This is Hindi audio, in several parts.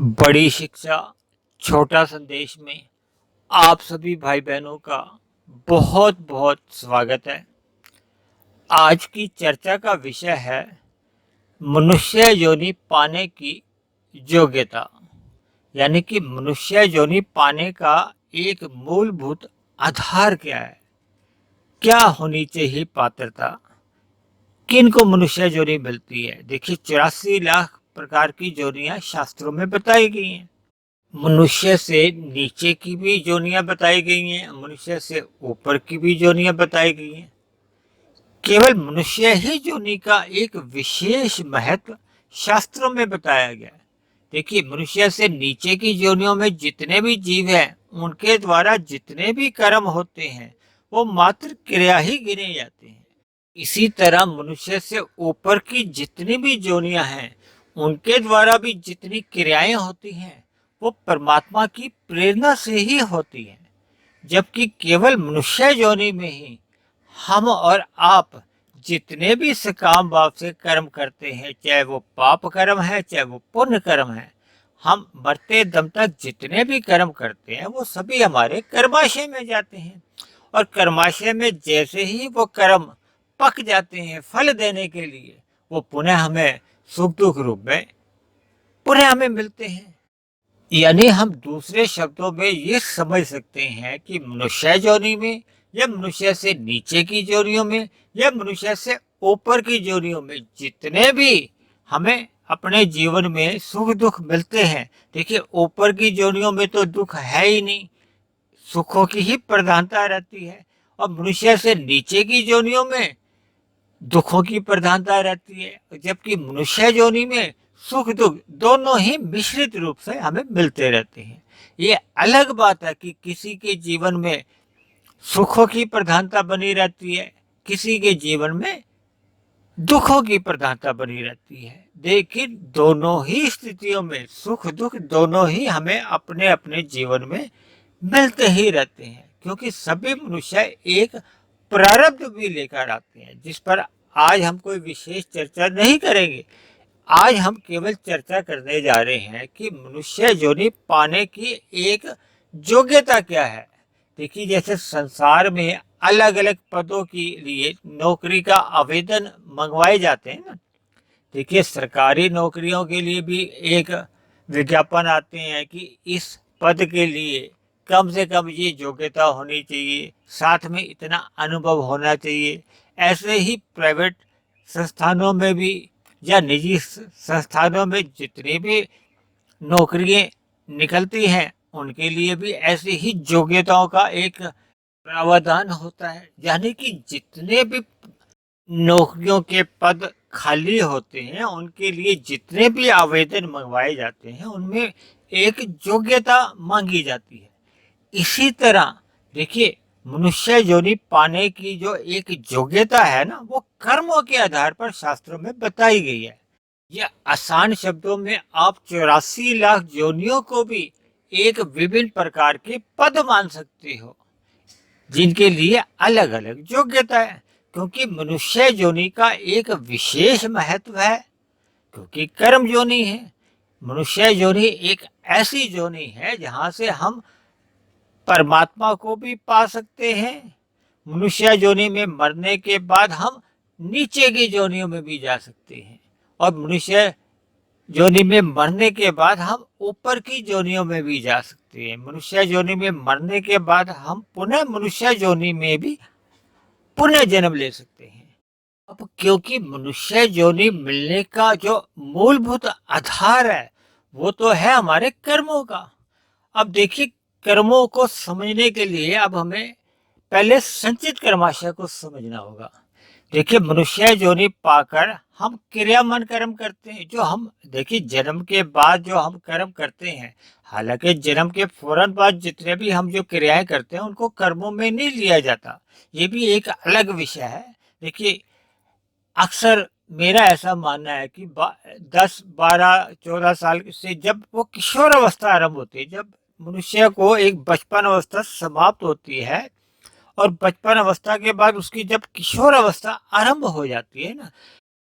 बड़ी शिक्षा छोटा संदेश में आप सभी भाई बहनों का बहुत बहुत स्वागत है। आज की चर्चा का विषय है मनुष्य योनि पाने की योग्यता, यानी कि मनुष्य योनि पाने का एक मूलभूत आधार क्या है, क्या होनी चाहिए पात्रता, किन को मनुष्य योनि मिलती है। देखिए 84 लाख प्रकार की योनियां शास्त्रों में बताई गई हैं। मनुष्य से नीचे की भी योनियां बताई गई हैं, मनुष्य से ऊपर की भी योनियां बताई गई हैं। केवल मनुष्य ही योनि का एक विशेष महत्व शास्त्रों में बताया गया है। देखिए मनुष्य से नीचे की योनियों में जितने भी जीव हैं, उनके द्वारा जितने भी कर्म होते हैं वो मात्र क्रिया ही गिने जाते हैं। इसी तरह मनुष्य से ऊपर की जितनी भी योनियां हैं, उनके द्वारा भी जितनी क्रियाएं होती हैं वो परमात्मा की प्रेरणा से ही होती हैं। जबकि केवल मनुष्य योनि में ही हम और आप जितने भी सकाम भाव से कर्म करते हैं, चाहे वो पाप कर्म है चाहे वो पुण्य कर्म है, हम मरते दम तक जितने भी कर्म करते हैं वो सभी हमारे कर्माशय में जाते हैं। और कर्माशय में जैसे ही वो कर्म पक जाते हैं फल देने के लिए, वो पुनः हमें सुख दुख रूप में पुनः हमें मिलते हैं। यानी हम दूसरे शब्दों में ये समझ सकते हैं कि मनुष्य योनि में या मनुष्य से नीचे की योनियों में या मनुष्य से ऊपर की योनियों में जितने भी हमें अपने जीवन में सुख दुख मिलते हैं, देखिए ऊपर की योनियों में तो दुख है ही नहीं, सुखों की ही प्रधानता रहती है। और मनुष्य से नीचे की योनियों में दुखों की प्रधानता रहती है, जबकि मनुष्य योनि में सुख दुख दोनों ही मिश्रित रूप से हमें मिलते रहते हैं। ये अलग बात है कि किसी के जीवन में सुखों की प्रधानता बनी रहती है, किसी के जीवन में दुखों की प्रधानता बनी रहती है। देखिए दोनों ही स्थितियों में सुख दुख दोनों ही हमें अपने अपने जीवन में मिलते ही रहते हैं, क्योंकि सभी मनुष्य एक प्रारब्ध भी लेकर आते हैं, जिस पर आज हम कोई विशेष चर्चा नहीं करेंगे। आज हम केवल चर्चा करने जा रहे हैं कि मनुष्य योनि पाने की एक योग्यता क्या है। देखिए जैसे संसार में अलग अलग पदों के लिए नौकरी का आवेदन मंगवाए जाते हैं ना। देखिए सरकारी नौकरियों के लिए भी एक विज्ञापन आते हैं कि इस पद के लिए कम से कम ये योग्यता होनी चाहिए, साथ में इतना अनुभव होना चाहिए। ऐसे ही प्राइवेट संस्थानों में भी या निजी संस्थानों में जितनी भी नौकरियां निकलती हैं, उनके लिए भी ऐसी ही योग्यताओं का एक प्रावधान होता है। यानी कि जितने भी नौकरियों के पद खाली होते हैं, उनके लिए जितने भी आवेदन मंगवाए जाते हैं, उनमें एक योग्यता मांगी जाती है। इसी तरह देखिए मनुष्य योनि पाने की जो एक योग्यता है ना, वो कर्मों के आधार पर शास्त्रों में बताई गई है। यह आसान शब्दों में आप 84 लाख योनियों को भी एक विभिन्न प्रकार के पद मान सकते हो, जिनके लिए अलग अलग योग्यता है। क्योंकि मनुष्य योनि का एक विशेष महत्व है, क्योंकि कर्म योनि है। मनुष्य योनि एक ऐसी योनि है जहां से हम परमात्मा को भी पा सकते हैं। मनुष्य योनि में मरने के बाद हम नीचे की योनियों में भी जा सकते हैं, और मनुष्य योनि में मरने के बाद हम ऊपर की योनियों में भी जा सकते हैं। मनुष्य योनि में मरने के बाद हम पुनः मनुष्य योनि में भी पुनः जन्म ले सकते हैं। अब क्योंकि मनुष्य योनि मिलने का जो मूलभूत आधार है वो तो है हमारे कर्मों का। अब देखिए कर्मों को समझने के लिए अब हमें पहले संचित कर्माशय को समझना होगा। देखिए मनुष्य योनि पाकर हम क्रियामान कर्म करते हैं, जो हम देखिए जन्म के बाद जो हम कर्म करते हैं, हालांकि जन्म के फौरन बाद जितने भी हम जो क्रियाएं करते हैं उनको कर्मों में नहीं लिया जाता, ये भी एक अलग विषय है। देखिए अक्सर मेरा ऐसा मानना है कि 10 12 14 साल से जब वो किशोर अवस्था आरंभ होती है, जब मनुष्य को एक बचपन अवस्था समाप्त होती है और बचपन अवस्था के बाद उसकी जब किशोर अवस्था आरंभ हो जाती है ना,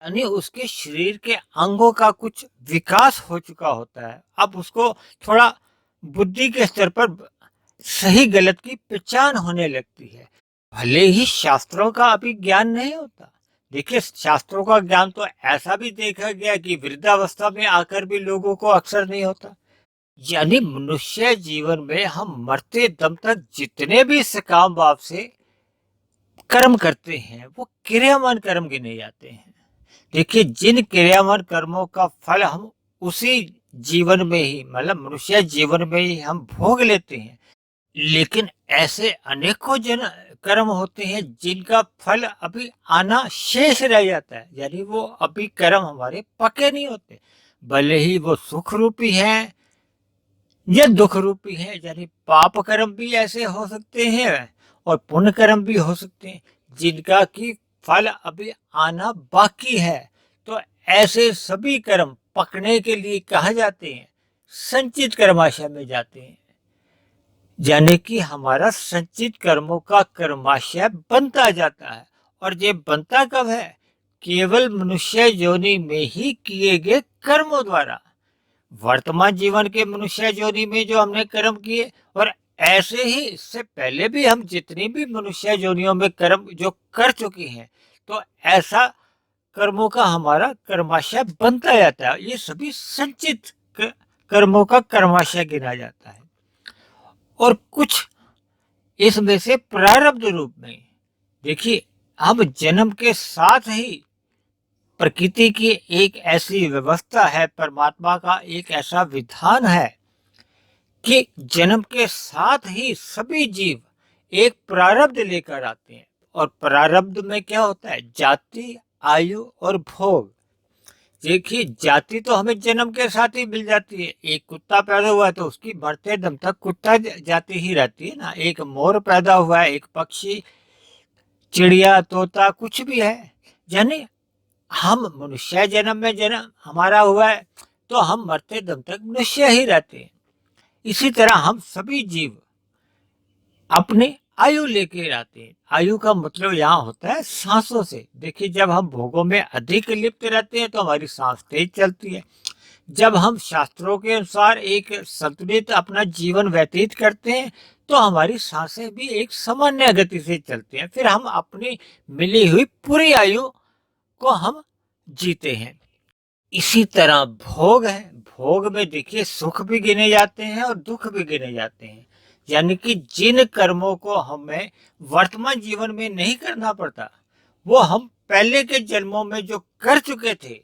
यानी उसके शरीर के अंगों का कुछ विकास हो चुका होता है। अब उसको थोड़ा बुद्धि के स्तर पर सही गलत की पहचान होने लगती है। भले ही शास्त्रों का अभी ज्ञान नहीं होता। देखिए, शास्त्रों का ज्ञान तो ऐसा भी देखा गया कि वृद्धावस्था में आकर भी लोगों को अक्सर नहीं होता। यानी मनुष्य जीवन में हम मरते दम तक जितने भी सकाम भाव से कर्म करते हैं वो क्रियामान कर्म गिने जाते हैं। देखिए, जिन क्रियामान कर्मों का फल हम उसी जीवन में ही, मतलब मनुष्य जीवन में ही हम भोग लेते हैं। लेकिन ऐसे अनेकों जन कर्म होते हैं जिनका फल अभी आना शेष रह जाता है। यानी वो अभी कर्म हमारे पके नहीं होते, भले ही वो सुख रूपी है या दुख रूपी है। यानी पाप कर्म भी ऐसे हो सकते हैं और पुण्य कर्म भी हो सकते हैं जिनका की फल अभी आना बाकी है। तो ऐसे सभी कर्म पकने के लिए कहा जाते हैं संचित कर्माशय में जाते हैं। यानी कि हमारा संचित कर्मों का कर्माशय बनता जाता है। और ये बनता कब है? केवल मनुष्य योनि में ही किए गए कर्मों द्वारा। वर्तमान जीवन के मनुष्य योनि में जो हमने कर्म किए, और ऐसे ही इससे पहले भी हम जितनी भी मनुष्य योनियों में कर्म जो कर चुके हैं, तो ऐसा कर्मों का हमारा कर्माशय बनता जाता है। ये सभी संचित कर्मों का कर्माशय गिना जाता है। और कुछ इसमें से प्रारब्ध रूप में, देखिए, हम जन्म के साथ ही प्रकृति की एक ऐसी व्यवस्था है, परमात्मा का एक ऐसा विधान है कि जन्म के साथ ही सभी जीव एक प्रारब्ध लेकर आते हैं। और प्रारब्ध में क्या होता है? जाति, आयु और भोग। देखिए, जाति तो हमें जन्म के साथ ही मिल जाती है। एक कुत्ता पैदा हुआ है तो उसकी मरते दम तक कुत्ता जाति ही रहती है ना। एक मोर पैदा हुआ है, एक पक्षी, चिड़िया, तोता, कुछ भी है। यानी हम मनुष्य जन्म में जन्म हमारा हुआ है तो हम मरते दम तक मनुष्य ही रहते हैं। इसी तरह हम सभी जीव अपने आयु लेके आते हैं। आयु का मतलब यहाँ होता है सांसों से। देखिए, जब हम भोगों में अधिक लिप्त रहते हैं तो हमारी सांस तेज चलती है। जब हम शास्त्रों के अनुसार एक संतुलित अपना जीवन व्यतीत करते हैं तो हमारी सांसें भी एक सामान्य गति से चलती हैं। फिर हम अपनी मिली हुई पूरी आयु को हम जीते हैं। इसी तरह भोग है। भोग में देखिए, सुख भी गिने जाते हैं और दुख भी गिने जाते हैं। यानी कि जिन कर्मों को हमें वर्तमान जीवन में नहीं करना पड़ता, वो हम पहले के जन्मों में जो कर चुके थे।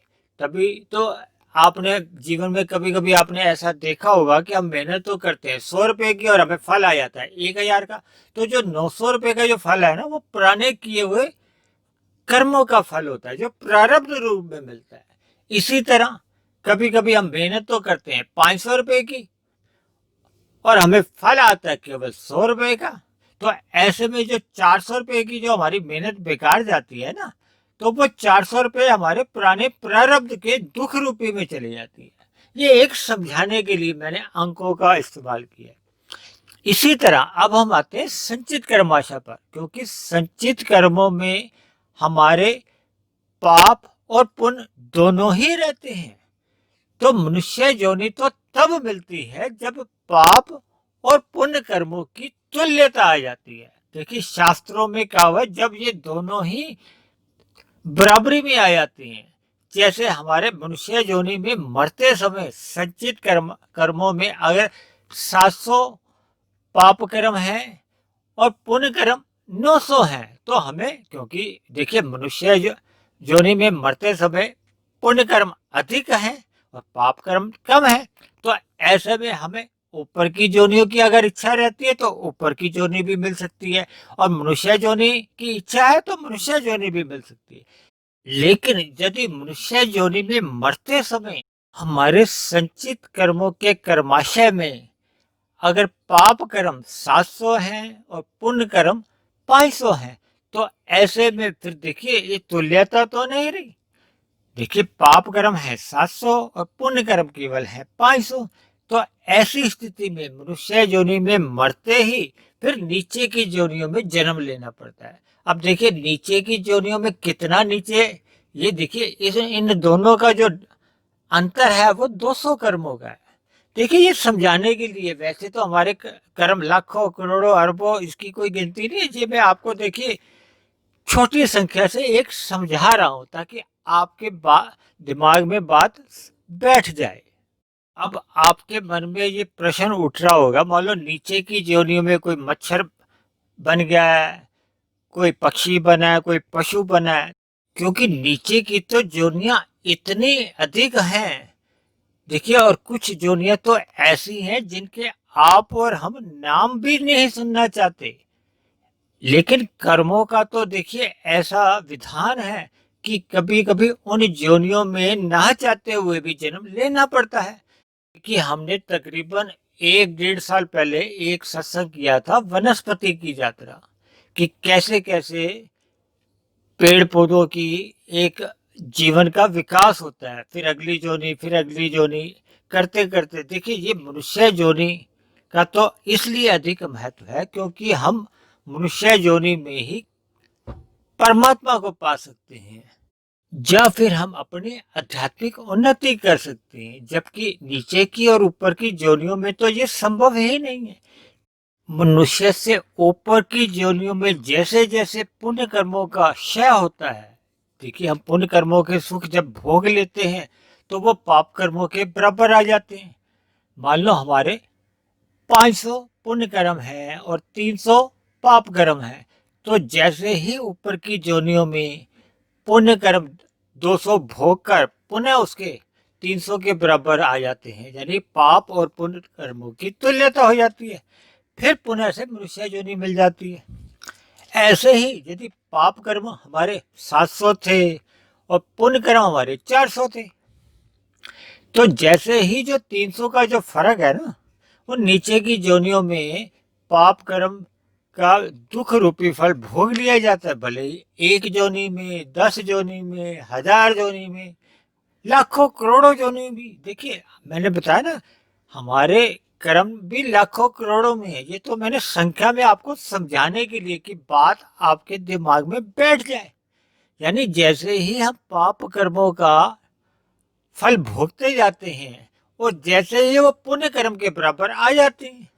तभी तो आपने जीवन में कभी कभी आपने ऐसा देखा होगा कि हम मेहनत तो करते हैं 100 रुपए की और हमें फल आ जाता है 1000 का। तो जो 900 रुपए का जो फल है ना, वो पुराने किए हुए कर्मों का फल होता है जो प्रारब्ध रूप में मिलता है। इसी तरह कभी कभी हम मेहनत तो करते हैं 500 रुपए की और हमें फल आता है केवल 100 रुपए का। तो ऐसे में जो 400 रुपए की जो हमारी मेहनत बेकार जाती है ना, तो वो 400 रुपए हमारे पुराने प्रारब्ध के दुख रूपी में चली जाती है। ये एक समझाने के लिए मैंने अंकों का इस्तेमाल किया। इसी तरह अब हम आते हैं संचित कर्माशय पर, क्योंकि संचित कर्मों में हमारे पाप और पुण्य दोनों ही रहते हैं। तो मनुष्य योनि तो तब मिलती है जब पाप और पुण्य कर्मों की तुल्यता आ जाती है। देखिए, शास्त्रों में कहा हुआ है जब ये दोनों ही बराबरी में आ जाती हैं। जैसे हमारे मनुष्य योनि में मरते समय संचित कर्मों में अगर 700 पाप कर्म है और पुण्य कर्म 900 है, तो हमें, क्योंकि देखिए मनुष्य योनि में मरते समय पुण्य कर्म अधिक है और पाप कर्म कम है, तो ऐसे में हमें ऊपर की योनियों की अगर इच्छा रहती है तो ऊपर की योनि भी मिल सकती है, और मनुष्य योनि की इच्छा है तो मनुष्य योनि भी मिल सकती है। लेकिन यदि मनुष्य योनि में मरते समय हमारे संचित कर्मों के कर्माशय में अगर पाप कर्म 700 है और पुण्य कर्म 500 है, तो ऐसे में फिर देखिए ये तुल्यता तो नहीं रही। देखिए, पाप कर्म है 700 और पुण्य कर्म केवल है 500। तो ऐसी स्थिति में मनुष्य योनि में मरते ही फिर नीचे की योनियों में जन्म लेना पड़ता है। अब देखिए, नीचे की योनियों में कितना नीचे ये देखिए, इस इन दोनों का जो अंतर है वो 200 कर्मों का है। देखिए, ये समझाने के लिए, वैसे तो हमारे कर्म लाखों करोड़ों अरबों, इसकी कोई गिनती नहीं है जी। मैं आपको देखिए छोटी संख्या से एक समझा रहा हूं ताकि आपके दिमाग में बात बैठ जाए। अब आपके मन में ये प्रश्न उठ रहा होगा, मान लो नीचे की जोनियों में कोई मच्छर बन गया है, कोई पक्षी बना है, कोई पशु बना है, क्योंकि नीचे की तो जोनियां इतनी अधिक हैं। देखिए, और कुछ जोनियां तो ऐसी हैं जिनके आप और हम नाम भी नहीं सुनना चाहते। लेकिन कर्मों का तो देखिए ऐसा विधान है कि कभी कभी उन जोनियों में ना चाहते हुए भी जन्म लेना पड़ता है। कि हमने तकरीबन 1 डेढ़ साल पहले एक सत्संग किया था वनस्पति की यात्रा, कि कैसे कैसे पेड़ पौधों की एक जीवन का विकास होता है, फिर अगली जोनी, फिर अगली जोनी, करते करते देखिए ये मनुष्य जोनी का तो इसलिए अधिक महत्व है क्योंकि हम मनुष्य जोनी में ही परमात्मा को पा सकते हैं, या फिर हम अपनी आध्यात्मिक उन्नति कर सकते हैं, जबकि नीचे की और ऊपर की जोनियों में तो ये संभव ही नहीं है। मनुष्य से ऊपर की जोनियों में जैसे जैसे पुण्य कर्मों का क्षय होता है, देखिए हम पुण्य कर्मों के सुख जब भोग लेते हैं तो वो पाप कर्मों के बराबर आ जाते हैं। मान लो हमारे 500 पुण्य कर्म है और 300 पाप कर्म है, तो जैसे ही ऊपर की जोनियों में पुण्य कर्म 200 भोग कर पुनः उसके 300 के बराबर आ जाते हैं, यानी पाप और पुण्य कर्मों की तुल्यता हो जाती है, फिर पुनः से मनुष्य योनि मिल जाती है। ऐसे ही यदि पाप कर्म हमारे 700 थे और पुण्य कर्म हमारे 400 थे, तो जैसे ही जो 300 का जो फर्क है ना, वो नीचे की जोनियों में पाप कर्म का दुख रूपी फल भोग लिया जाता है, भले ही 1 जोनी में, 10 जोनी में, 1000 जोनी में, लाखों करोड़ों जोनी भी। देखिए मैंने बताया ना, हमारे कर्म भी लाखों करोड़ों में है। ये तो मैंने संख्या में आपको समझाने के लिए कि बात आपके दिमाग में बैठ जाए। यानी जैसे ही हम पाप कर्मों का फल भोगते जाते हैं और जैसे ही वो पुण्य कर्म के बराबर आ जाते हैं,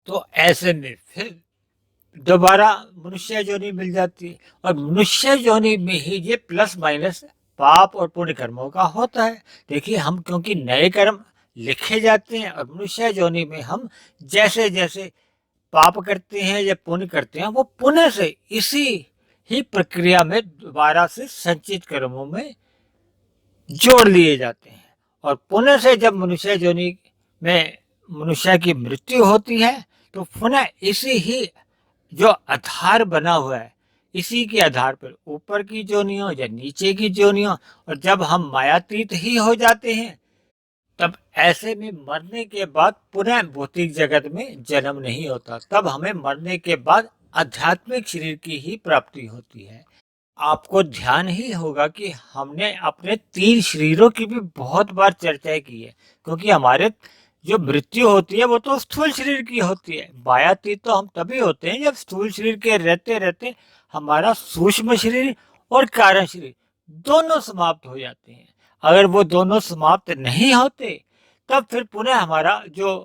तो ऐसे में फिर दोबारा मनुष्य योनि मिल जाती है, और मनुष्य योनि में ही ये प्लस माइनस पाप और पुण्य कर्मों का होता है। देखिए हम क्योंकि नए कर्म लिखे जाते हैं, और मनुष्य योनि में हम जैसे जैसे पाप करते हैं या पुण्य करते हैं, वो पुनः से इसी ही प्रक्रिया में दोबारा से संचित कर्मों में जोड़ लिए जाते हैं, और पुनः से जब मनुष्य योनि में मनुष्य की मृत्यु होती है तो पुनः इसी ही जो आधार बना हुआ है, इसी के आधार पर ऊपर की जोनियों या नीचे की जोनियों, और जब हम मायातीत ही हो जाते हैं तब ऐसे में मरने के बाद पुनः भौतिक जगत में जन्म नहीं होता, तब हमें मरने के बाद आध्यात्मिक शरीर की ही प्राप्ति होती है। आपको ध्यान ही होगा कि हमने अपने 3 शरीरों की भी बहुत बार चर्चा की है, क्योंकि हमारे जो मृत्यु होती है वो तो स्थूल शरीर की होती है। मायातीत तो हम तभी होते हैं जब स्थूल शरीर के रहते रहते हमारा सूक्ष्म शरीर और कारण शरीर दोनों समाप्त हो जाते हैं। अगर वो दोनों समाप्त नहीं होते तब फिर पुनः हमारा जो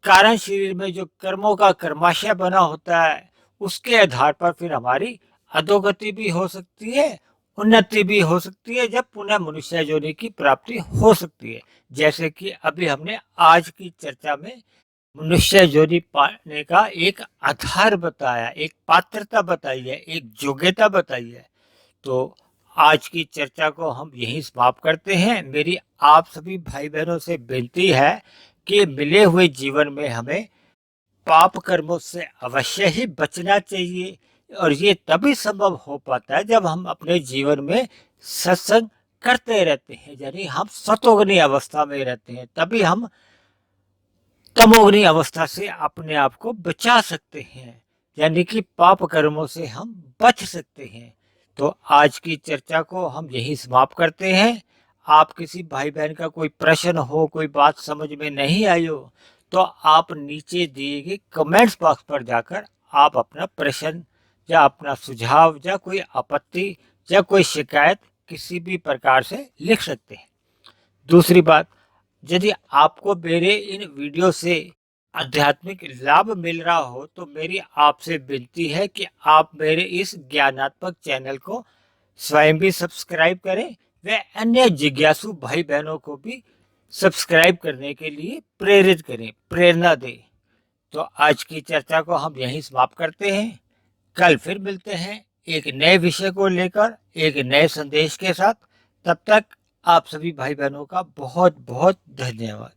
कारण शरीर में जो कर्मों का कर्माशय बना होता है, उसके आधार पर फिर हमारी अधोगति भी हो सकती है, उन्नति भी हो सकती है, जब पुनः मनुष्य योनि की प्राप्ति हो सकती है। जैसे कि अभी हमने आज की चर्चा में मनुष्य योनि पाने का एक आधार बताया, एक पात्रता बताई है, एक योग्यता बताई है। तो आज की चर्चा को हम यहीं समाप्त करते हैं। मेरी आप सभी भाई बहनों से विनती है कि मिले हुए जीवन में हमें पाप कर्मों से अवश्य ही बचना चाहिए, और ये तभी संभव हो पाता है जब हम अपने जीवन में सत्संग करते रहते हैं, यानी हम सतोगनी अवस्था में रहते हैं, तभी हम तमोगनी अवस्था से अपने आप को बचा सकते हैं, यानी कि पाप कर्मों से हम बच सकते हैं। तो आज की चर्चा को हम यही समाप्त करते हैं। आप किसी भाई बहन का कोई प्रश्न हो, कोई बात समझ में नहीं आई हो, तो आप नीचे दिए गए कमेंट्स बॉक्स पर जाकर आप अपना प्रश्न या अपना सुझाव या कोई आपत्ति या कोई शिकायत किसी भी प्रकार से लिख सकते हैं। दूसरी बात, यदि आपको मेरे इन वीडियो से आध्यात्मिक लाभ मिल रहा हो तो मेरी आपसे विनती है कि आप मेरे इस ज्ञानात्मक चैनल को स्वयं भी सब्सक्राइब करें व अन्य जिज्ञासु भाई बहनों को भी सब्सक्राइब करने के लिए प्रेरित करें, प्रेरणा दें। तो आज की चर्चा को हम यहीं समाप्त करते हैं। कल फिर मिलते हैं एक नए विषय को लेकर, एक नए संदेश के साथ। तब तक आप सभी भाई बहनों का बहुत बहुत धन्यवाद।